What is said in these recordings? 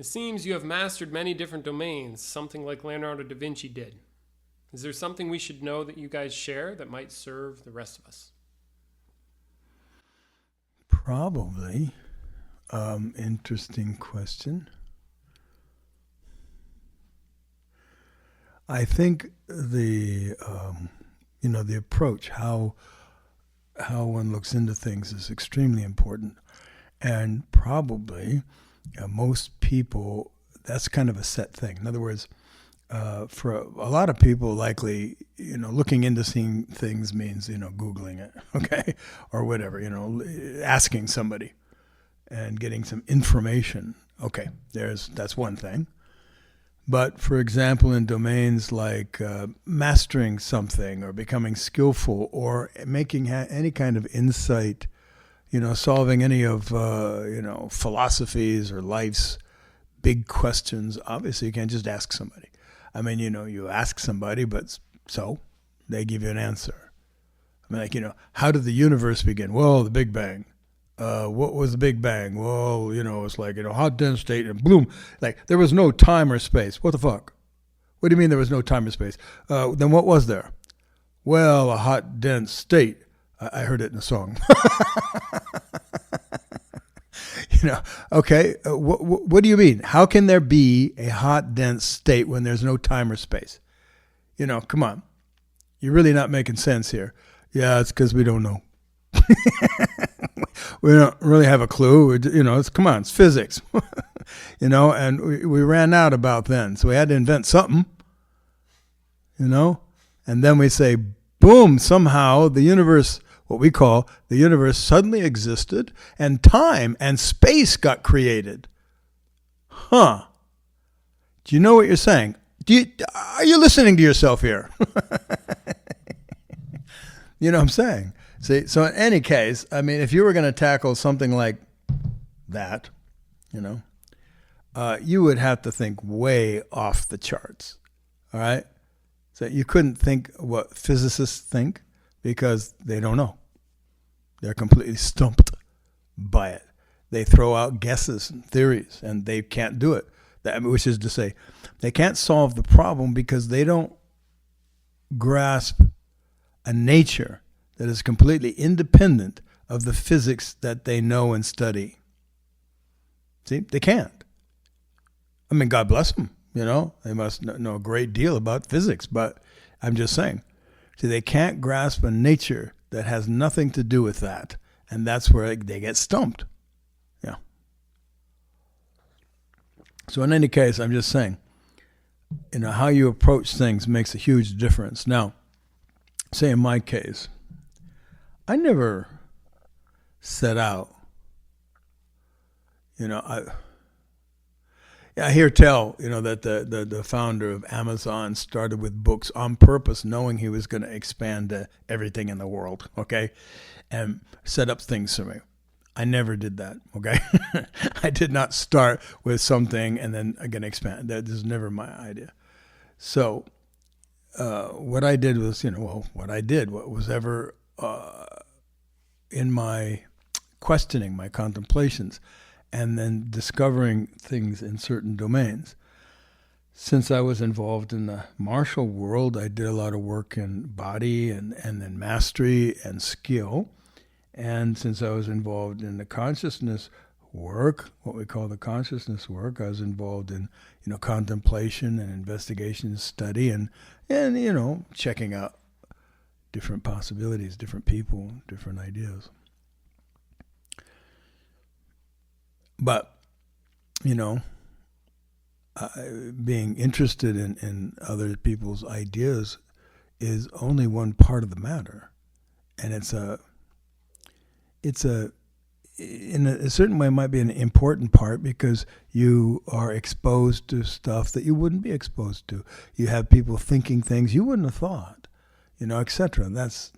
It seems you have mastered many different domains, something like Leonardo da Vinci did. Is there something we should know that you guys share that might serve the rest of us? Probably. Interesting question. I think the approach, how one looks into things, is extremely important, and probably most people, that's kind of a set thing. In other words, for a lot of people, likely, looking into seeing things means, Googling it, okay, or whatever, asking somebody and getting some information. Okay, that's one thing. But for example, in domains like mastering something or becoming skillful or making any kind of insight, solving any of, philosophies or life's big questions, obviously you can't just ask somebody. I mean, you ask somebody, but so they give you an answer. I mean, how did the universe begin? Well, the Big Bang. What was the Big Bang? Well, it's like, hot, dense state, and bloom. Like, there was no time or space. What the fuck? What do you mean there was no time or space? Then what was there? Well, a hot, dense state. I heard it in a song. Okay, what do you mean? How can there be a hot, dense state when there's no time or space? Come on. You're really not making sense here. Yeah, it's because we don't know. We don't really have a clue. It's physics. And we ran out about then. So we had to invent something, and then we say, boom, somehow the universe, what we call the universe, suddenly existed and time and space got created. Huh. Do you know what you're saying? Are you listening to yourself here? You know what I'm saying? See, so in any case, I mean, if you were going to tackle something like that, you would have to think way off the charts. All right? So you couldn't think what physicists think because they don't know. They're completely stumped by it. They throw out guesses and theories, and they can't do it. Which is to say, they can't solve the problem because they don't grasp a nature that is completely independent of the physics that they know and study. See, they can't. I mean, God bless them, They must know a great deal about physics, but I'm just saying. See, they can't grasp a nature that has nothing to do with that, and that's where they get stumped. Yeah. So in any case, I'm just saying, how you approach things makes a huge difference. Now, say in my case, I never set out, I hear tell, that the founder of Amazon started with books on purpose, knowing he was going to expand to everything in the world, okay, and set up things for me. I never did that, okay? I did not start with something and then again expand. That is never my idea. So what I did was, what was ever in my questioning, my contemplations, and then discovering things in certain domains. Since I was involved in the martial world, I did a lot of work in body and then mastery and skill. And since I was involved in the consciousness work, what we call the consciousness work, I was involved in, contemplation and investigation and study and checking out different possibilities, different people, different ideas. But, being interested in other people's ideas is only one part of the matter. And in a certain way, it might be an important part because you are exposed to stuff that you wouldn't be exposed to. You have people thinking things you wouldn't have thought, etc. That's,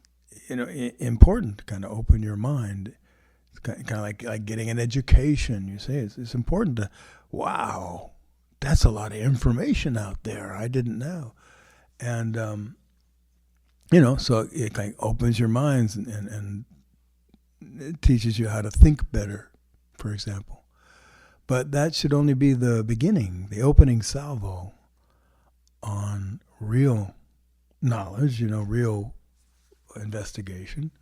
important to kind of open your mind. It's kind of like getting an education. You see, it's important to, wow, that's a lot of information out there I didn't know. And, so it kind of opens your minds and it teaches you how to think better, for example. But that should only be the beginning, the opening salvo on real knowledge, real investigation,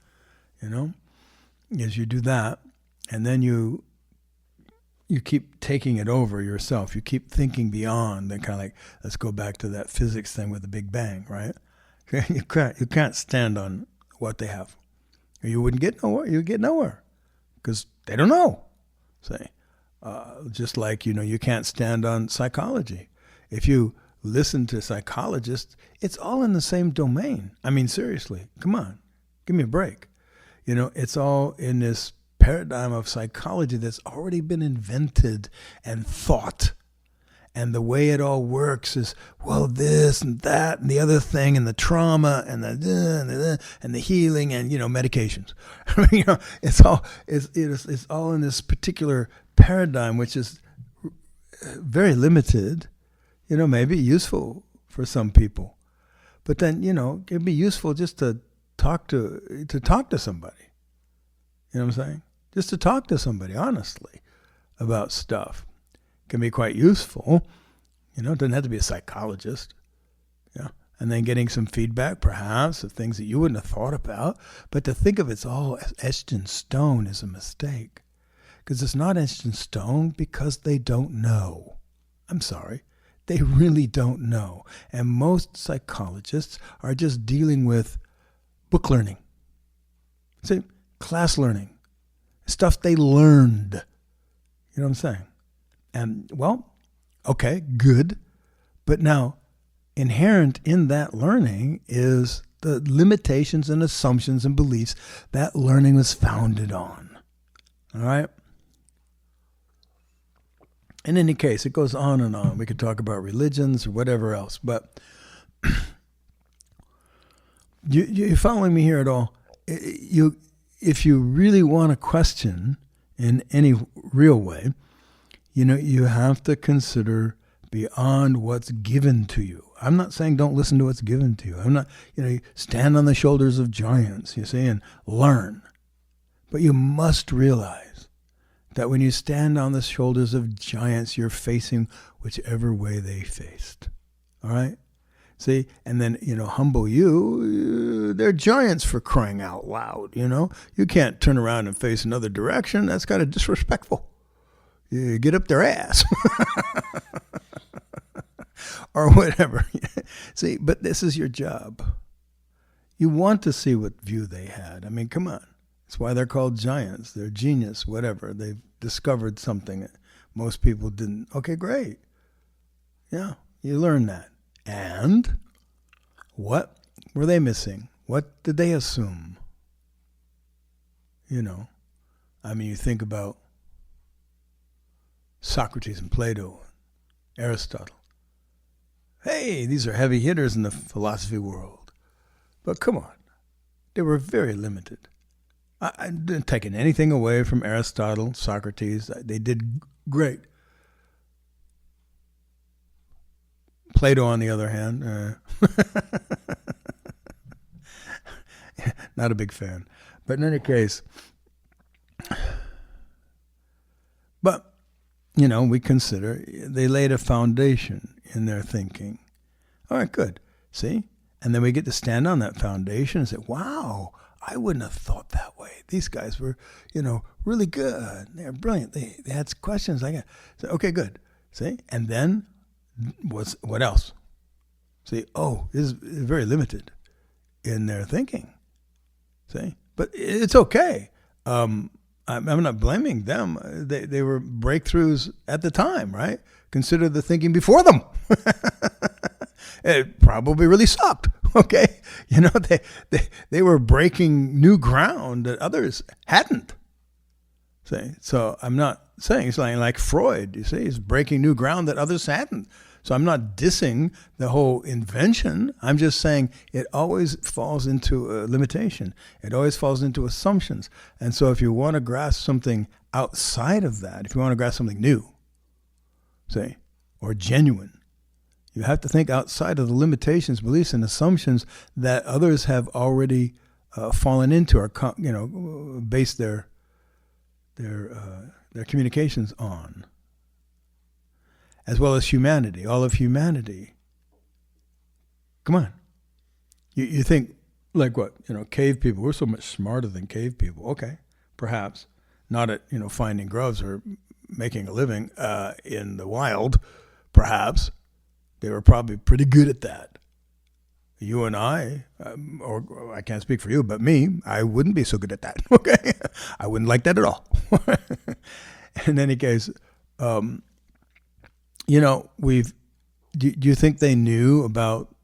is you do that, and then you keep taking it over yourself. You keep thinking beyond, and kind of like, let's go back to that physics thing with the Big Bang, right? You can't stand on what they have. You wouldn't get nowhere. You get nowhere because they don't know. Say, just like, you can't stand on psychology. If you listen to psychologists, it's all in the same domain. I mean, seriously, come on, give me a break. It's all in this paradigm of psychology that's already been invented and thought. And the way it all works is, well, this and that and the other thing and the trauma and the healing and, medications. It's all in this particular paradigm, which is very limited, maybe useful for some people. But then, it'd be useful just to talk to somebody. You know what I'm saying? Just to talk to somebody honestly about stuff can be quite useful. It doesn't have to be a psychologist. Yeah. And then getting some feedback, perhaps, of things that you wouldn't have thought about. But to think of it's all etched in stone is a mistake. Because it's not etched in stone because they don't know. I'm sorry. They really don't know. And most psychologists are just dealing with book learning. See, class learning. Stuff they learned. You know what I'm saying? And, well, okay, good. But now, inherent in that learning is the limitations and assumptions and beliefs that learning was founded on. All right? In any case, it goes on and on. We could talk about religions or whatever else. But you're following me here at all? If you really want to question in any real way, you have to consider beyond what's given to you. I'm not saying don't listen to what's given to you. I'm not, stand on the shoulders of giants, and learn. But you must realize that when you stand on the shoulders of giants, you're facing whichever way they faced. All right? See? And then, humble you. They're giants, for crying out loud, You can't turn around and face another direction. That's kind of disrespectful. You get up their ass. Or whatever. See, but this is your job. You want to see what view they had. I mean, come on. That's why they're called giants. They're genius, whatever. They've discovered something that most people didn't. Okay, great. Yeah, you learn that. And what were they missing? What did they assume? You think about Socrates and Plato, Aristotle. Hey, these are heavy hitters in the philosophy world. But come on, they were very limited. I didn't take anything away from Aristotle, Socrates. They did great. Plato, on the other hand, not a big fan. But in any case, but, we consider they laid a foundation in their thinking. All right, good. See? And then we get to stand on that foundation and say, wow, I wouldn't have thought that way. These guys were, really good. They're brilliant. They had questions. Okay, good. See? And then what else? See, this is very limited in their thinking. See? But it's okay. I'm not blaming them. They were breakthroughs at the time, right? Consider the thinking before them. It probably really sucked. Okay, they were breaking new ground that others hadn't. See, so I'm not saying it's like Freud. You see, he's breaking new ground that others hadn't. So I'm not dissing the whole invention. I'm just saying it always falls into a limitation. It always falls into assumptions. And so if you want to grasp something outside of that, if you want to grasp something new, say, or genuine, you have to think outside of the limitations, beliefs, and assumptions that others have already fallen into or based their communications on. as well as humanity, all of humanity. Come on. You think, like what? Cave people, we're so much smarter than cave people. Okay, perhaps. Not at, finding grubs or making a living in the wild, perhaps. They were probably pretty good at that. You and I, or I can't speak for you, but me, I wouldn't be so good at that, okay? I wouldn't like that at all. In any case, do you think they knew about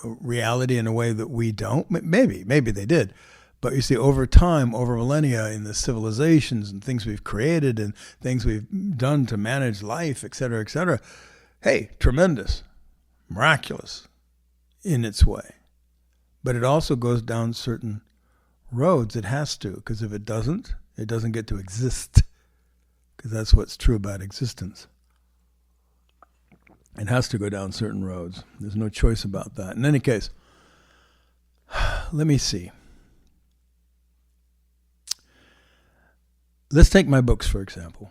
reality in a way that we don't? Maybe they did. But you see, over time, over millennia, in the civilizations and things we've created and things we've done to manage life, et cetera, hey, tremendous, miraculous in its way. But it also goes down certain roads. It has to, because if it doesn't get to exist, because that's what's true about existence. It has to go down certain roads. There's no choice about that. In any case, let me see. Let's take my books, for example.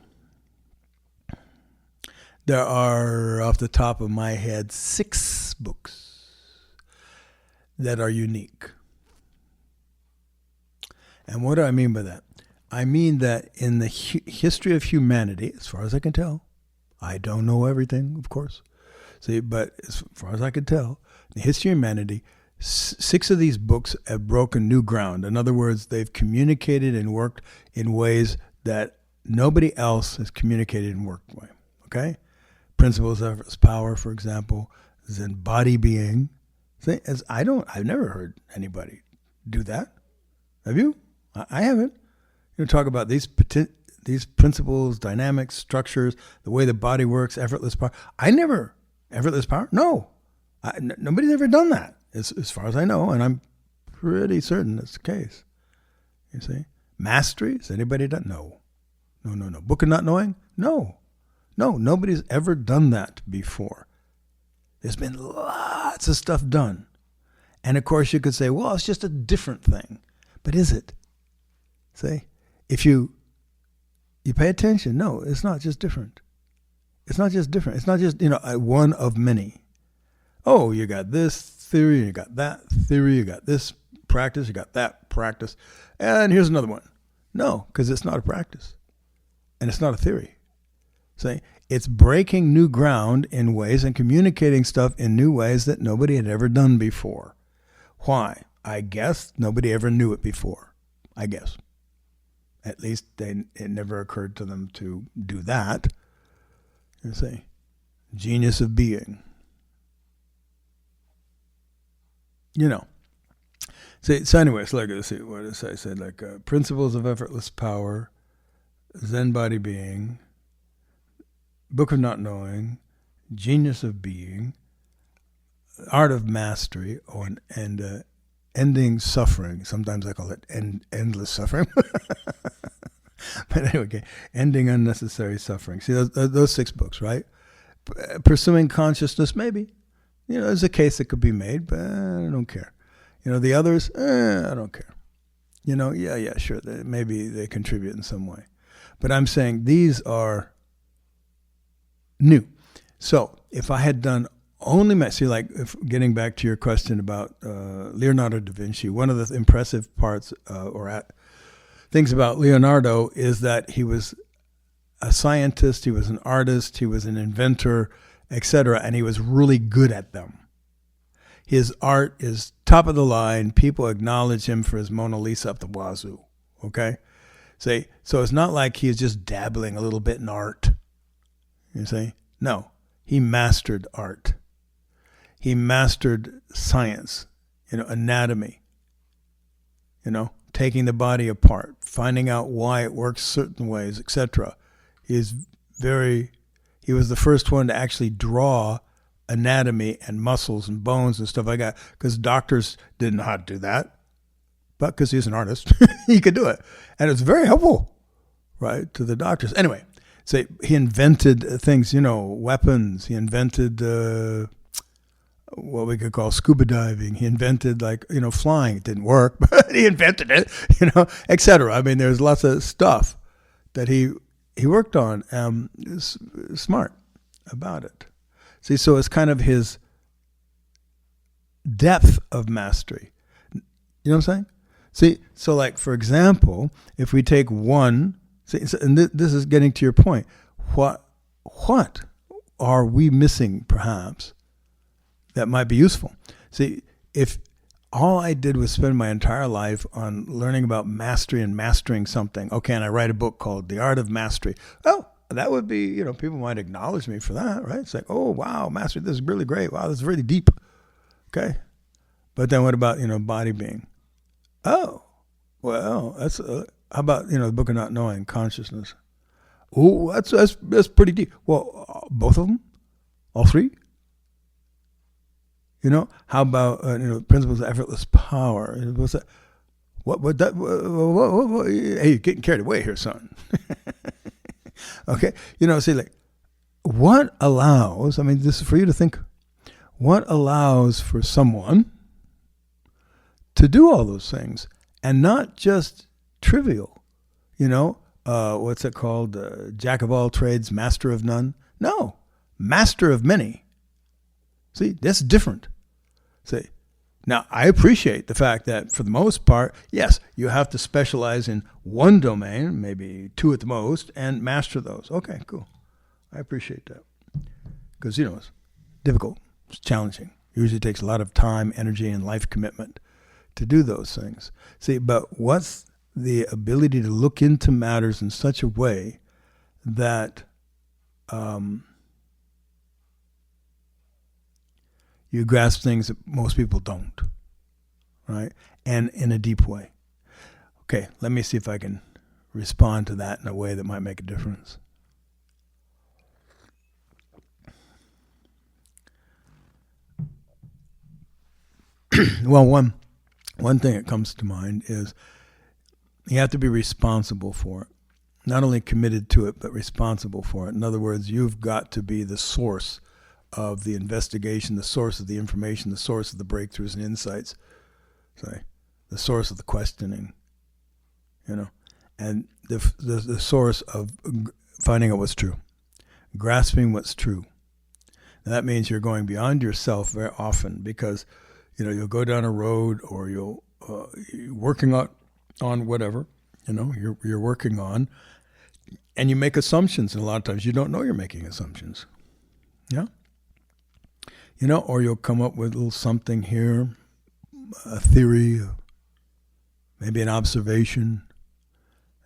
There are, off the top of my head, 6 books that are unique. And what do I mean by that? I mean that in the history of humanity, as far as I can tell, I don't know everything, of course. See, but as far as I can tell, in the history of humanity, 6 of these books have broken new ground. In other words, they've communicated and worked in ways that nobody else has communicated and worked with. Okay? Principles of Effortless Power, for example, is in body being. See, I've never heard anybody do that. Have you? I haven't. Talk about these principles, dynamics, structures, the way the body works, effortless power. Effortless power? No. Nobody's ever done that, as far as I know, and I'm pretty certain that's the case. You see? Mastery? Has anybody done? No. Book of Not Knowing? No. Nobody's ever done that before. There's been lots of stuff done. And of course you could say, well, it's just a different thing. But is it? See? If you pay attention, no, it's not just different. It's not just different. It's not just, one of many. Oh, you got this theory, you got that theory, you got this practice, you got that practice, and here's another one. No, because it's not a practice. And it's not a theory. See, it's breaking new ground in ways and communicating stuff in new ways that nobody had ever done before. Why? I guess nobody ever knew it before. I guess. At least it never occurred to them to do that. You see, genius of being. So anyways, let's see, what did I say? Principles of Effortless Power, Zen Body Being, Book of Not Knowing, Genius of Being, Art of Mastery, and Ending Suffering. Sometimes I call it endless suffering. But anyway, okay. Ending Unnecessary Suffering. See, those 6 books, right? Pursuing Consciousness, maybe. There's a case that could be made, but I don't care. The others, I don't care. Yeah, sure. Maybe they contribute in some way. But I'm saying these are new. So if I had done only getting back to your question about Leonardo da Vinci, one of the impressive parts things about Leonardo is that he was a scientist, he was an artist, he was an inventor, etc., and he was really good at them. His art is top of the line. People acknowledge him for his Mona Lisa up the wazoo. Okay? So it's not like he's just dabbling a little bit in art. You see? No. He mastered art. He mastered science, anatomy, taking the body apart, finding out why it works certain ways, etc. He was the first one to actually draw anatomy and muscles and bones and stuff like that, because doctors didn't know how to do that. But because he's an artist, he could do it. And it's very helpful, right, to the doctors. Anyway, so he invented things, weapons. He invented what we could call scuba diving. He invented flying. It didn't work, but he invented it, etc. I mean, there's lots of stuff that he worked on. Smart. about it. See, so it's kind of his depth of mastery. You know what I'm saying? See, so like, for example, if we take one, see, and this is getting to your point, what are we missing, perhaps, that might be useful? See, if all I did was spend my entire life on learning about mastery and mastering something, okay, and I write a book called The Art of Mastery, oh, that would be, people might acknowledge me for that, right? It's like, oh, wow, mastery, this is really great. Wow, this is really deep. Okay. But then what about, body being? Oh, well, that's, how about, the book of not knowing, consciousness? Oh, that's pretty deep. Well, both of them? All three? How about, principles of effortless power? What's that? What, hey, you're getting carried away here, son. Okay. See, like, what allows, this is for you to think, what allows for someone to do all those things and not just trivial, what's it called? Jack of all trades, master of none. No, master of many. See, that's different. See, now I appreciate the fact that for the most part, yes, you have to specialize in one domain, maybe two at the most, and master those. Okay, cool. I appreciate that. Because, it's difficult. It's challenging. It usually takes a lot of time, energy, and life commitment to do those things. See, but what's the ability to look into matters in such a way that you grasp things that most people don't, right? And in a deep way. Okay, let me see if I can respond to that in a way that might make a difference. Well, one thing that comes to mind is you have to be responsible for it. Not only committed to it, but responsible for it. In other words, you've got to be the source of the investigation, the source of the information, the source of the breakthroughs and insights, the source of the questioning, and the source of finding out what's true, grasping what's true. Now, that means you're going beyond yourself very often because, you'll go down a road or you're working on whatever, you're working on, and you make assumptions, and a lot of times you don't know you're making assumptions. Yeah? Or you'll come up with a little something here, a theory, maybe an observation,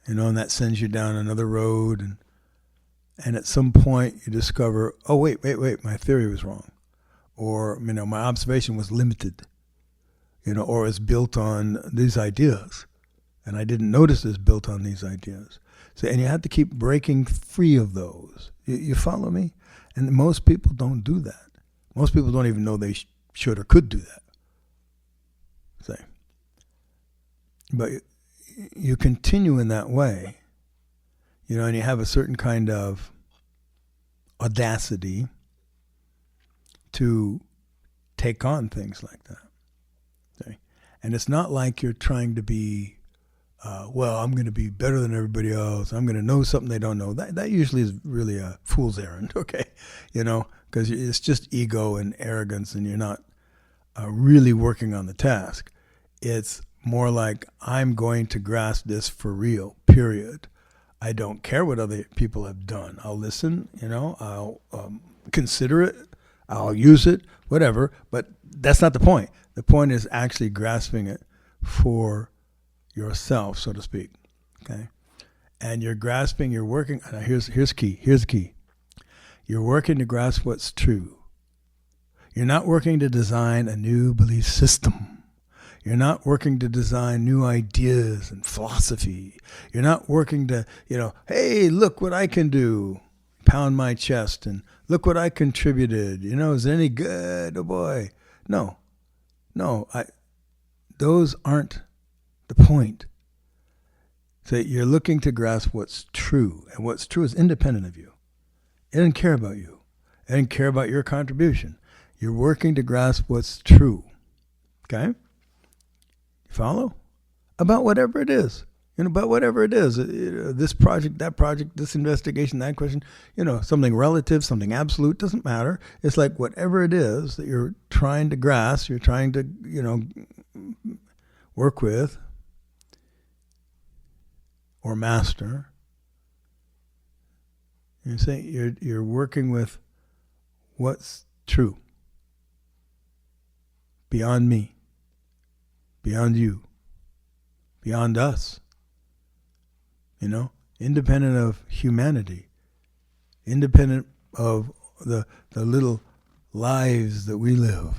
and that sends you down another road. And at some point you discover, oh, wait, my theory was wrong. Or, my observation was limited, or it's built on these ideas. And I didn't notice it's built on these ideas. So, and you have to keep breaking free of those. You follow me? And most people don't do that. Most people don't even know they should or could do that. Say, but you continue in that way, and you have a certain kind of audacity to take on things like that. Okay? And it's not like you're trying to be, I'm going to be better than everybody else. I'm going to know something they don't know. That usually is really a fool's errand, okay? Because it's just ego and arrogance, and you're not really working on the task. It's more like, I'm going to grasp this for real, period. I don't care what other people have done. I'll listen, I'll consider it, I'll use it, whatever, but that's not the point. The point is actually grasping it for yourself, so to speak, okay? And you're grasping, you're working, here's the key. You're working to grasp what's true. You're not working to design a new belief system. You're not working to design new ideas and philosophy. You're not working to, hey, look what I can do. Pound my chest and look what I contributed. Is it any good? Oh boy. No, those aren't the point. So you're looking to grasp what's true, and what's true is independent of you. It doesn't care about you. It doesn't care about your contribution. You're working to grasp what's true. Okay? You follow? About whatever it is. But whatever it is, this project, that project, this investigation, that question, something relative, something absolute, doesn't matter. It's like whatever it is that you're trying to grasp, you're trying to, work with or master. You're saying you're working with what's true, beyond me, beyond you, beyond us. Independent of humanity, independent of the little lives that we live,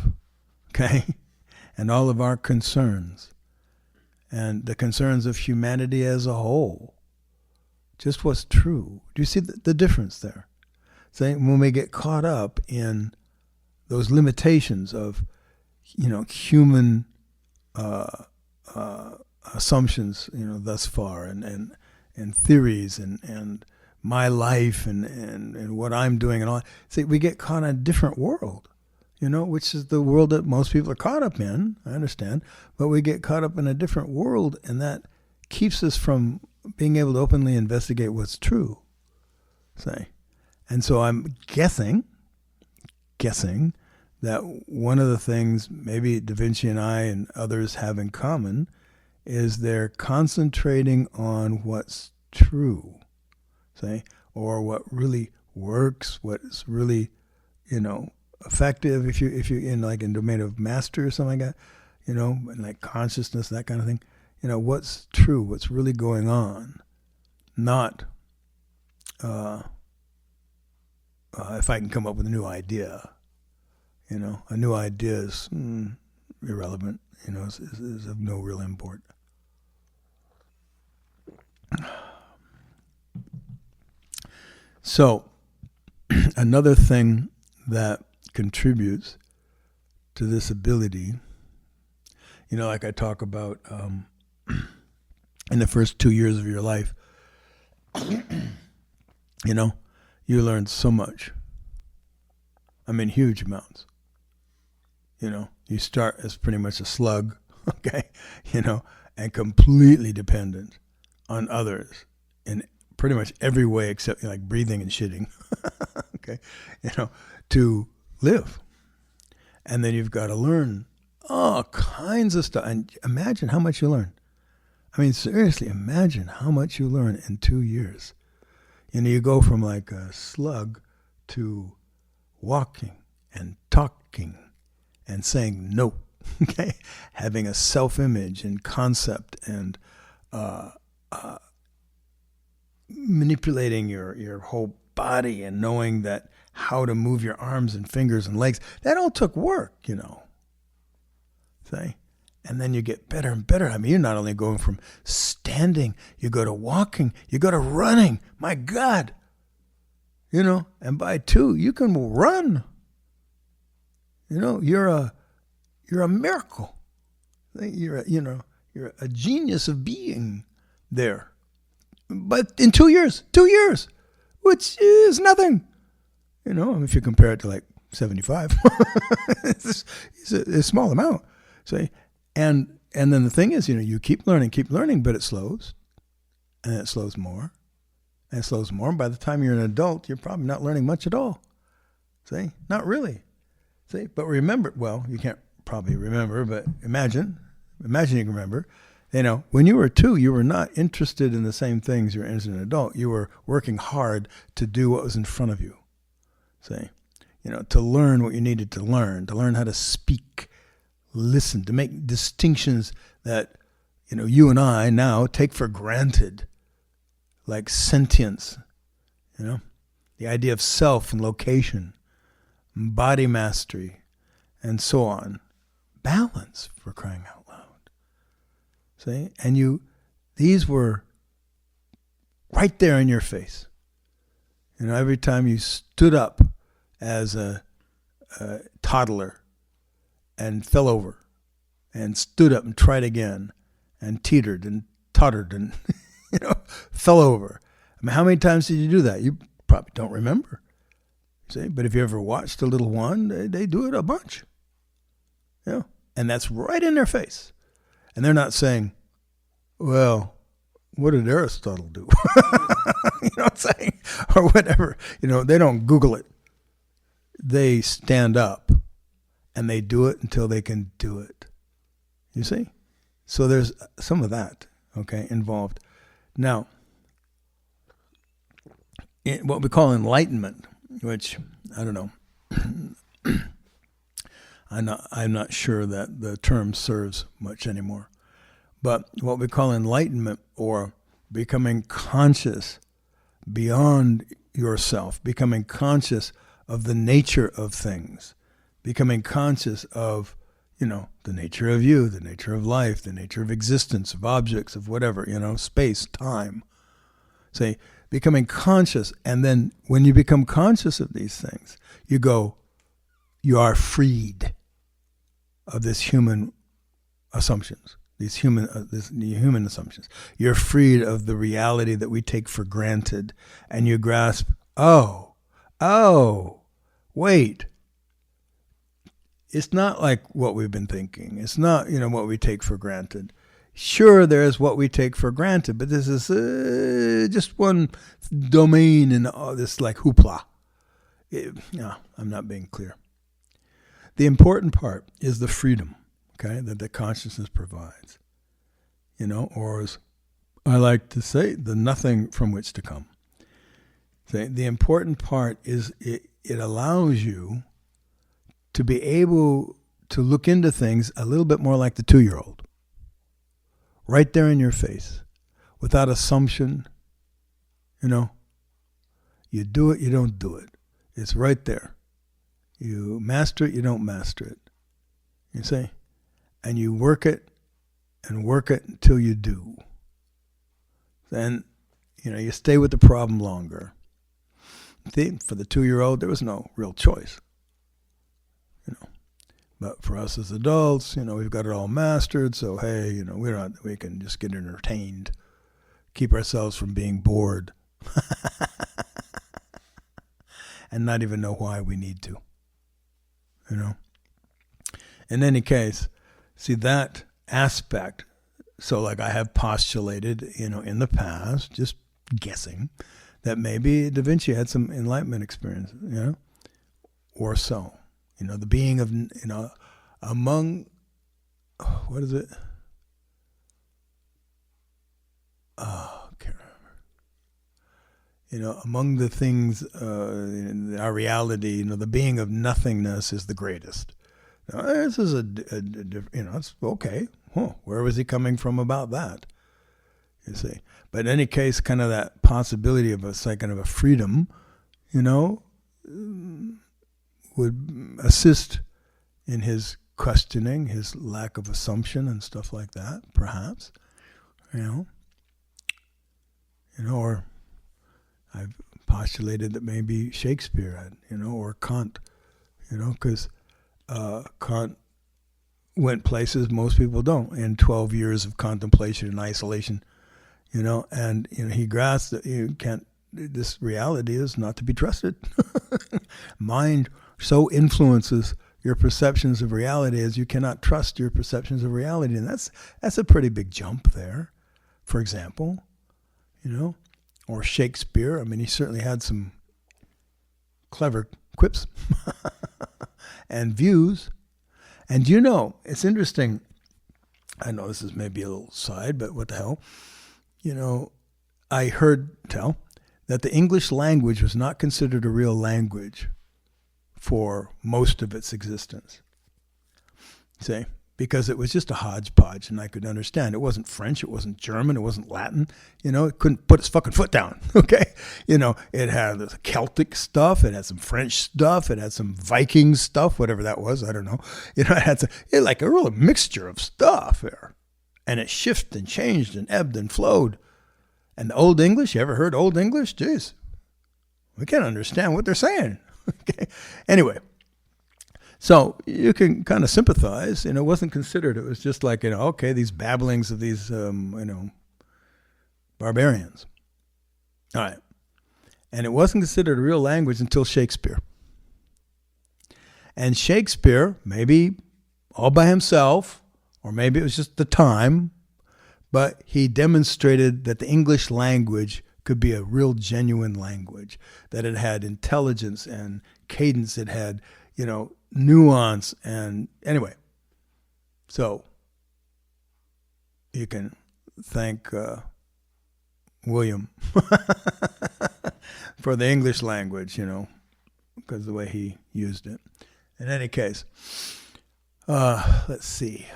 okay? And all of our concerns, and the concerns of humanity as a whole. Just what's true. Do you see the difference there? Saying when we get caught up in those limitations of, human assumptions, thus far, and theories and my life and what I'm doing and all. See, we get caught in a different world, which is the world that most people are caught up in. I understand, but we get caught up in a different world, and that keeps us from being able to openly investigate what's true. Say, and so I'm guessing that one of the things maybe Da Vinci and I and others have in common is they're concentrating on what's true, say, or what really works, what's really, effective. If you're in domain of master or something like that, and like consciousness, that kind of thing, what's true, what's really going on, not if I can come up with a new idea. A new idea is irrelevant. Is of no real import. So, another thing that contributes to this ability, like I talk about in the first 2 years of your life, you learn so much. I mean, huge amounts. You start as pretty much a slug, okay, and completely dependent on others in pretty much every way except like breathing and shitting, okay, to live. And then you've got to learn all kinds of stuff. And imagine how much you learn. I mean, seriously, imagine how much you learn in 2 years. You go from like a slug to walking and talking and saying no, okay? Having a self-image and concept and manipulating your whole body and knowing that how to move your arms and fingers and legs. That all took work, Say, and then you get better and better. I mean, you're not only going from standing, you go to walking, you go to running. My God, and by 2, you can run. You're a miracle. You're a genius of being there. But in 2 years, which is nothing. If you compare it to like 75, it's a small amount. See, and then the thing is, you keep learning, but it slows, and it slows more, and it slows more. And by the time you're an adult, you're probably not learning much at all. See, not really. See, but remember, well, you can't probably remember, but imagine you can remember. When you were 2, you were not interested in the same things you're interested in an adult. You were working hard to do what was in front of you. See, to learn what you needed to learn how to speak, listen, to make distinctions that, you and I now take for granted, like sentience, the idea of self and location, body mastery, and so on. Balance, for crying out loud. See? And these were right there in your face. Every time you stood up as a toddler and fell over and stood up and tried again and teetered and tottered and, fell over. I mean, how many times did you do that? You probably don't remember. See? But if you ever watched a little one, they do it a bunch. And that's right in their face. And they're not saying, well, what did Aristotle do? You know what I'm saying? Or whatever. You know, they don't Google it. They stand up and they do it until they can do it. You see? So there's some of that, okay, involved. Now, what we call enlightenment, which, I don't know, I'm not sure that the term serves much anymore. But what we call enlightenment, or becoming conscious beyond yourself, becoming conscious of the nature of things, becoming conscious of, you know, the nature of you, the nature of life, the nature of existence, of objects, of whatever, you know, space, time. Say, becoming conscious, and then when you become conscious of these things, you go, you are freed of this human assumptions, these human assumptions. You're freed of the reality that we take for granted, and you grasp, oh, wait. It's not like what we've been thinking. It's not, you know, what we take for granted. Sure, there's what we take for granted, but this is just one domain in all this like hoopla. No, I'm not being clear. The important part is the freedom, okay, that the consciousness provides. You know, or as I like to say, the nothing from which to come. So the important part is it allows you to be able to look into things a little bit more like the 2-year-old. Right there in your face, without assumption. You know, you do it, you don't do it. It's right there. You master it, you don't master it. You see? And you work it and work it until you do. Then, you know, you stay with the problem longer. See, for the 2-year-old, there was no real choice. You know. But for us as adults, you know, we've got it all mastered. So, hey, you know, we can just get entertained, keep ourselves from being bored, and not even know why we need to, you know. In any case, see that aspect. So like I have postulated, you know, in the past, just guessing, that maybe Da Vinci had some enlightenment experience, you know, or so. You know, the being of, you know, among, what is it? Oh, I can't remember. You know, among the things, in our reality, you know, the being of nothingness is the greatest. Now, this is you know, it's okay. Where was he coming from about that? You see. But in any case, kind of that possibility of a kind of a freedom, you know, would assist in his questioning, his lack of assumption and stuff like that, perhaps, you know, or I've postulated that maybe Shakespeare had, you know, or Kant, you know, because Kant went places most people don't in 12 years of contemplation and isolation, you know, and, you know, he grasped that you can't, this reality is not to be trusted. Mind so influences your perceptions of reality as you cannot trust your perceptions of reality. And that's a pretty big jump there, for example, you know, or Shakespeare. I mean, he certainly had some clever quips and views. And you know, it's interesting. I know this is maybe a little side, but what the hell? You know, I heard tell that the English language was not considered a real language for most of its existence. See? Because it was just a hodgepodge, and I could understand. It wasn't French, it wasn't German, it wasn't Latin. You know, it couldn't put its fucking foot down, okay? You know, it had the Celtic stuff, it had some French stuff, it had some Viking stuff, whatever that was, I don't know. You know, it had like a real mixture of stuff there. And it shifted and changed and ebbed and flowed. And the Old English, you ever heard Old English? Jeez, we can't understand what they're saying. Okay. Anyway, so you can kind of sympathize. You know, it wasn't considered. It was just like, you know, okay, these babblings of these, you know, barbarians. All right. And it wasn't considered a real language until Shakespeare. And Shakespeare, maybe all by himself, or maybe it was just the time, But he demonstrated that the English language could be a real genuine language, that it had intelligence and cadence, it had, nuance, and anyway. So you can thank William for the English language, because of the way he used it. In any case, let's see.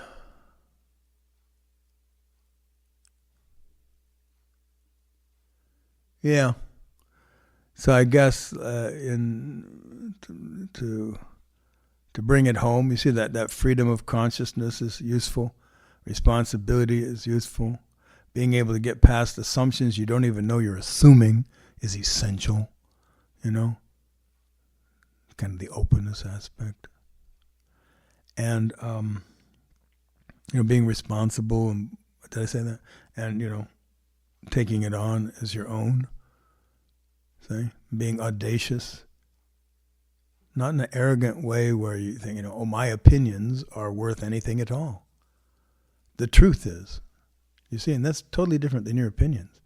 Yeah. So I guess to bring it home, you see that freedom of consciousness is useful. Responsibility is useful. Being able to get past assumptions you don't even know you're assuming is essential. Kind of the openness aspect. And, being responsible, and did I say that? And, taking it on as your own. See? Being audacious. Not in an arrogant way where you think, my opinions are worth anything at all. The truth is. You see, and that's totally different than your opinions.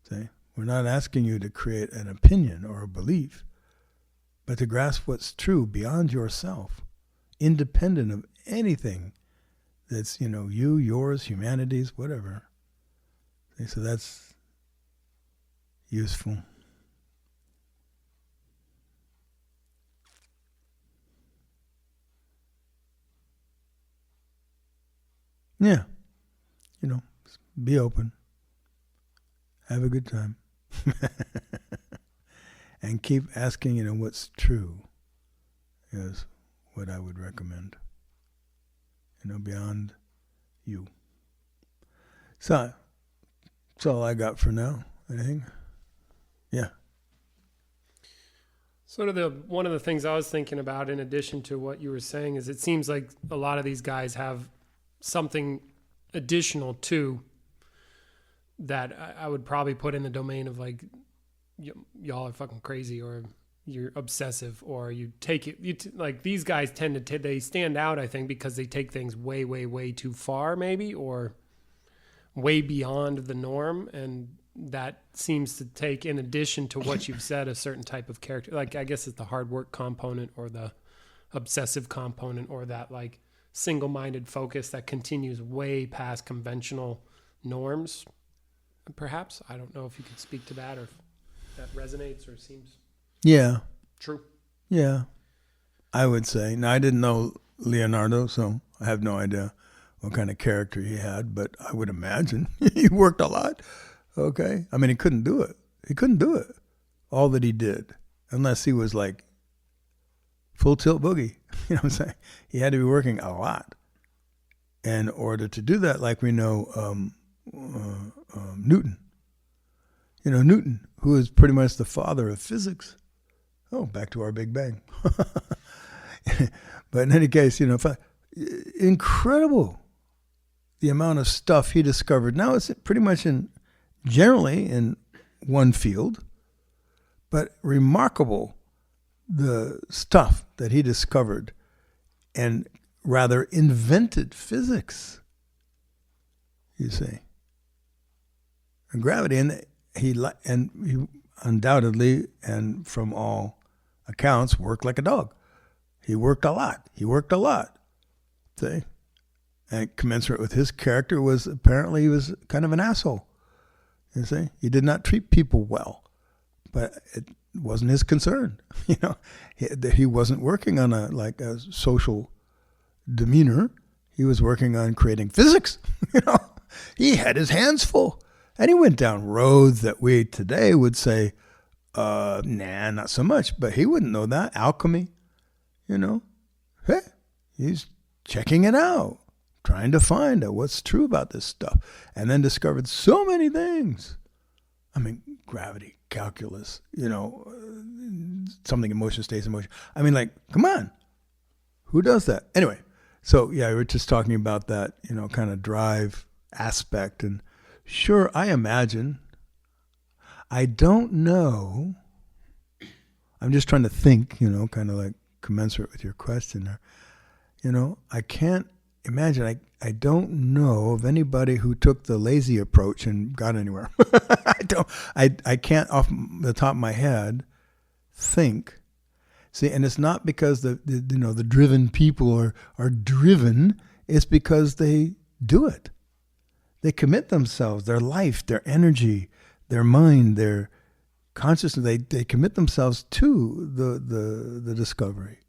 See? We're not asking you to create an opinion or a belief, but to grasp what's true beyond yourself, independent of anything that's, you, yours, humanity's, whatever. See? So that's useful. Yeah. Be open. Have a good time. And keep asking, what's true is what I would recommend. Beyond you. So, that's all I got for now. Anything? Yeah. Sort of one of the things I was thinking about in addition to what you were saying is it seems like a lot of these guys have something additional too that I would probably put in the domain of like, y'all are fucking crazy, or you're obsessive, or you take it, like these guys tend to, they stand out, I think, because they take things way, way, way too far maybe, or way beyond the norm. And that seems to take, in addition to what you've said, a certain type of character. Like, I guess it's the hard work component or the obsessive component, or that like single-minded focus that continues way past conventional norms. Perhaps, I don't know if you could speak to that, or if that resonates or seems true. Yeah, I would say. Now, I didn't know Leonardo, so I have no idea what kind of character he had, but I would imagine he worked a lot. Okay, I mean, he couldn't do it. All that he did, unless he was like full tilt boogie. You know what I'm saying? He had to be working a lot in order to do that. Like we know Newton. Newton, who is pretty much the father of physics. Oh, back to our Big Bang. But in any case, incredible the amount of stuff he discovered. Now it's pretty much generally in one field, but remarkable the stuff that he discovered and rather invented physics, you see. And gravity, and he undoubtedly, and from all accounts, worked like a dog. He worked a lot. See? And commensurate with his character was apparently he was kind of an asshole. You see? He did not treat people well. But it wasn't his concern. He wasn't working on a social demeanor. He was working on creating physics. He had his hands full. And he went down roads that we today would say, nah, not so much. But he wouldn't know that. Alchemy, Hey, he's checking it out, trying to find out what's true about this stuff. And then discovered so many things. I mean, gravity, calculus, something in motion stays in motion. I mean, come on. Who does that? Anyway, so yeah, we were just talking about that, kind of drive aspect. And sure, I imagine, I don't know. I'm just trying to think, kind of like commensurate with your question there. I can't imagine, I don't know of anybody who took the lazy approach and got anywhere. I can't off the top of my head think. See, and it's not because the driven people are driven. It's because they do it. They commit themselves, their life, their energy, their mind, their consciousness. They commit themselves to the discovery,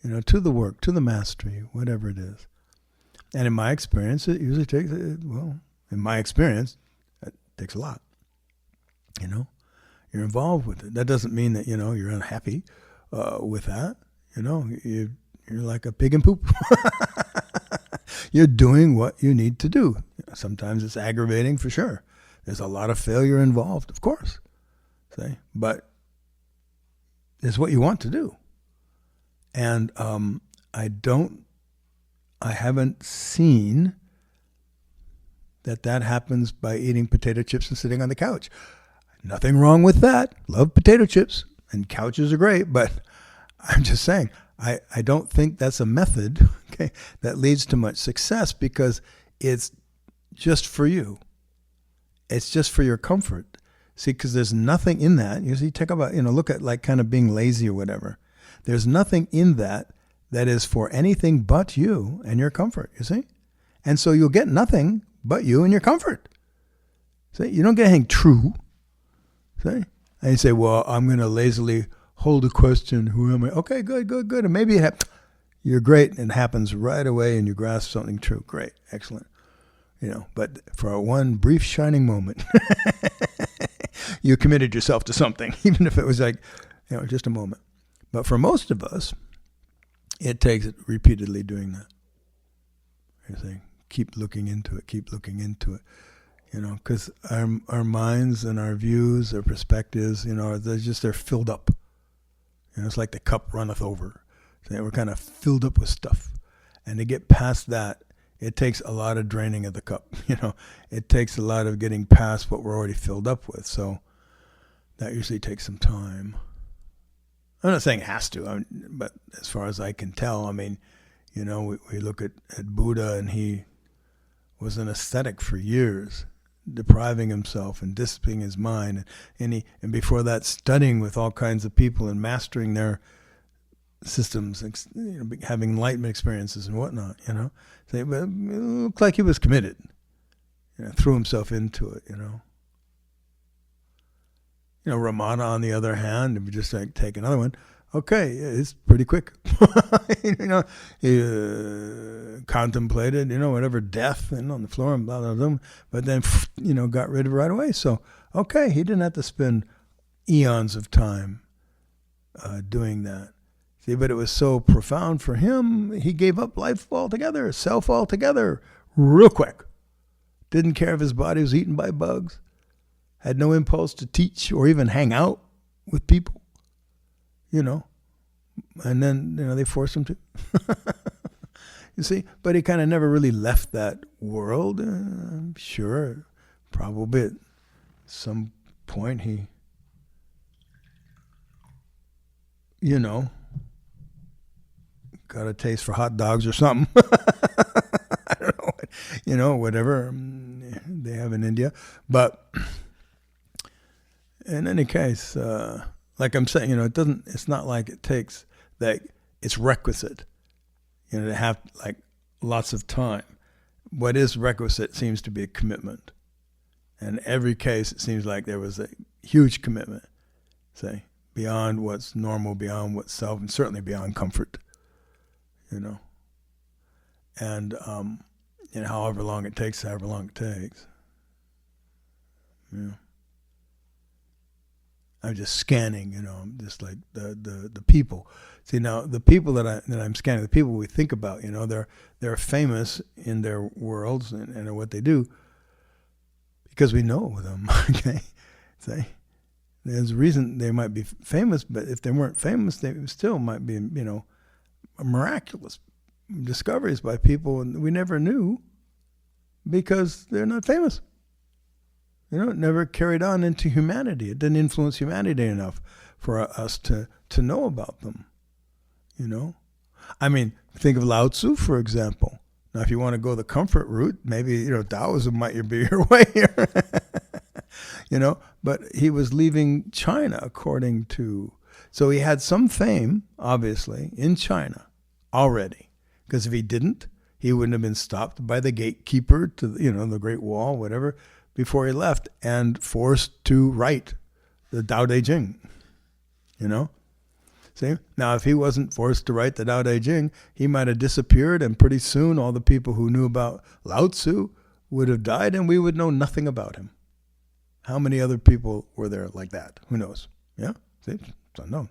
to the work, to the mastery, whatever it is. And in my experience, it usually takes, it takes a lot. You're involved with it. That doesn't mean that, you're unhappy with that. You're like a pig in poop. You're doing what you need to do. Sometimes it's aggravating for sure. There's a lot of failure involved, of course. But it's what you want to do. And I haven't seen that happens by eating potato chips and sitting on the couch. Nothing wrong with that. Love potato chips, and couches are great, but I'm just saying, I don't think that's a method, okay, that leads to much success, because it's just for you. It's just for your comfort. See, because there's nothing in that. You see, take about, look at like kind of being lazy or whatever. There's nothing in that is for anything but you and your comfort, you see? And so you'll get nothing but you and your comfort. See, you don't get anything true. See? And you say, well, I'm going to lazily hold a question. Who am I? Okay, good. And maybe you're great and it happens right away and you grasp something true. Great, excellent. But for one brief shining moment, you committed yourself to something, even if it was like, just a moment. But for most of us, it takes repeatedly doing that. You're saying, keep looking into it, because our minds and our views, our perspectives, they're filled up. It's like the cup runneth over. So we're kind of filled up with stuff. And to get past that, it takes a lot of draining of the cup. It takes a lot of getting past what we're already filled up with. So that usually takes some time. I'm not saying it has to, but as far as I can tell, we look at Buddha, and he was an ascetic for years, depriving himself and dissipating his mind, and before that studying with all kinds of people and mastering their systems, having enlightenment experiences and whatnot. But it looked like he was committed. Threw himself into it. Ramana, on the other hand, if we just take another one, okay, it's pretty quick. He contemplated, whatever, death, and on the floor and blah, blah, blah, but then, got rid of it right away. So, okay, he didn't have to spend eons of time doing that. See, but it was so profound for him, he gave up life altogether, self altogether, real quick. Didn't care if his body was eaten by bugs. Had no impulse to teach or even hang out with people, and then, they forced him to. You see, but he kind of never really left that world. I'm sure, probably at some point he, got a taste for hot dogs or something. I don't know, whatever they have in India. But in any case, like I'm saying, it's not like it takes that, it's requisite, to have like lots of time. What is requisite seems to be a commitment. And in every case, it seems like there was a huge commitment, say, beyond what's normal, beyond what's self, and certainly beyond comfort, And, however long it takes. Yeah. I'm just scanning, just like the people. See, now the people that I'm scanning, the people we think about, they're famous in their worlds and what they do because we know them. Okay, there's a reason they might be famous, but if they weren't famous, they still might be, miraculous discoveries by people we never knew because they're not famous. It never carried on into humanity. It didn't influence humanity enough for us to know about them. Think of Lao Tzu, for example. Now, if you want to go the comfort route, maybe, Taoism might be your way here. But he was leaving China according to, so he had some fame, obviously, in China already. Because if he didn't, he wouldn't have been stopped by the gatekeeper to, the Great Wall, whatever, before he left and forced to write the Tao Te Ching, See? Now, if he wasn't forced to write the Tao Te Ching, he might have disappeared, and pretty soon all the people who knew about Lao Tzu would have died, and we would know nothing about him. How many other people were there like that? Who knows? Yeah? See? It's unknown.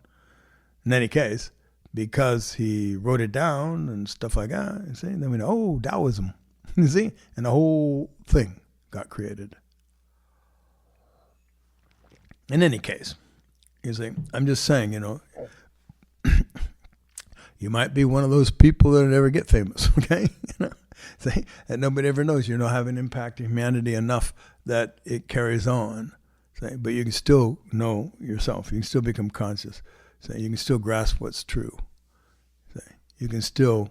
In any case, because he wrote it down and stuff like that, you see, then we know, Taoism. You see? And the whole thing got created. In any case, you see, I'm just saying, you might be one of those people that never get famous, okay? See, and nobody ever knows. You have an impact on humanity enough that it carries on. See? But you can still know yourself. You can still become conscious. See? You can still grasp what's true. See? You can still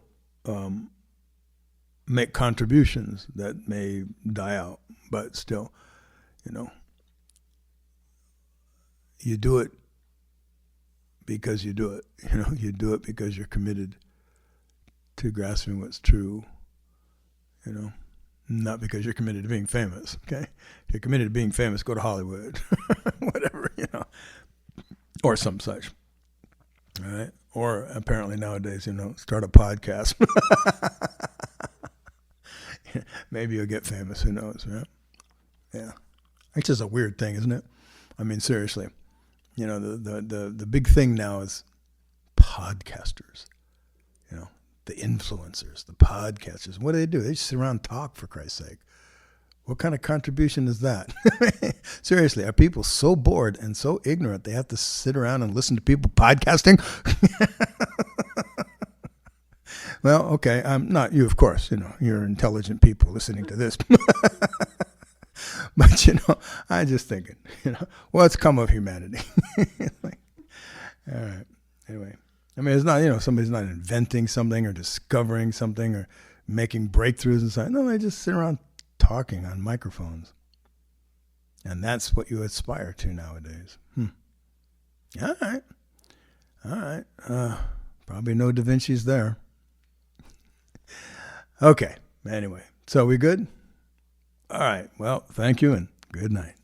make contributions that may die out, but still, you do it because you do it. You do it because you're committed to grasping what's true, not because you're committed to being famous, okay? If you're committed to being famous, go to Hollywood, whatever, or some such, all right? Or apparently nowadays, start a podcast. Maybe you'll get famous, who knows, right? Yeah. It's just a weird thing, isn't it? I mean, seriously. The big thing now is podcasters, the influencers, the podcasters. What do? They just sit around and talk, for Christ's sake. What kind of contribution is that? Seriously, are people so bored and so ignorant they have to sit around and listen to people podcasting? Well, okay, I'm not you, of course. You're intelligent people listening to this. But, I'm just thinking, what's come of humanity? All right. Anyway, I mean, it's not, somebody's not inventing something or discovering something or making breakthroughs and stuff. No, they just sit around talking on microphones. And that's what you aspire to nowadays. All right. Probably no Da Vinci's there. Okay. Anyway, so we good? All right. Well, thank you and good night.